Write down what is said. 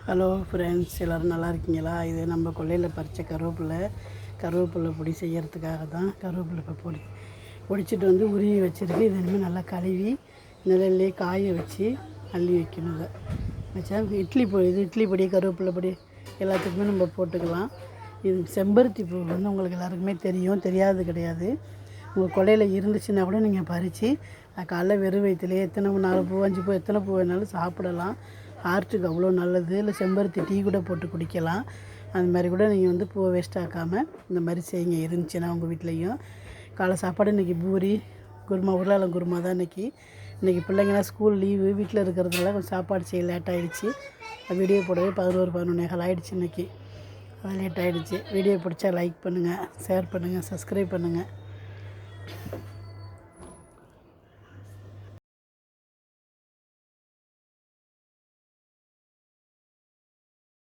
Hello friends, எல்லோரும் நல்லா இருக்கீங்களா? இது நம்ம கொல்லையில் பறித்த கருவேப்பிலை பொடி செய்கிறதுக்காக தான். கருவேப்பிலை இப்போ பொடிச்சிட்டு வந்து உருவி வச்சுருக்கு. இது இனிமேல் நல்லா கழுவி நிழல்லே காய வச்சு அள்ளி வைக்கணும். இதை வச்சா இட்லி பொடி கருவேப்பிலை பொடி எல்லாத்துக்குமே நம்ம போட்டுக்கலாம். இது செம்பருத்தி பூ வந்து உங்களுக்கு எல்லாருக்குமே தெரியாது கிடையாது. உங்கள் கொல்லையில் இருந்துச்சுன்னா கூட நீங்கள் பறித்து காலைல வெறும் வயிற்றுலேயே எத்தனை 4 பூ 5 பூ எத்தனை பூ வேணாலும் சாப்பிடலாம். ஹார்ட்டுக்கு அவ்வளோ நல்லது. இல்லை செம்பருத்தி டீ கூட போட்டு குடிக்கலாம். அந்த மாதிரி கூட நீங்கள் வந்து பூவை வேஸ்ட் ஆக்காமல் இந்த மாதிரி செய்யுங்க. இருந்துச்சுன்னா உங்கள் வீட்லேயும். காலை சாப்பாடு இன்றைக்கி பூரி குருமா, உருளைக்கிழங்கு குருமா தான் இன்றைக்கி பிள்ளைங்களாம் ஸ்கூல் லீவு. வீட்டில் இருக்கிறதுனால கொஞ்சம் சாப்பாடு செய்ய லேட் ஆகிடுச்சு. வீடியோ போடவே 11 ஆகிடுச்சு. இன்றைக்கி அது லேட் ஆகிடுச்சு. வீடியோ பிடிச்சா லைக் பண்ணுங்கள், ஷேர் பண்ணுங்கள், சப்ஸ்கிரைப் பண்ணுங்கள்.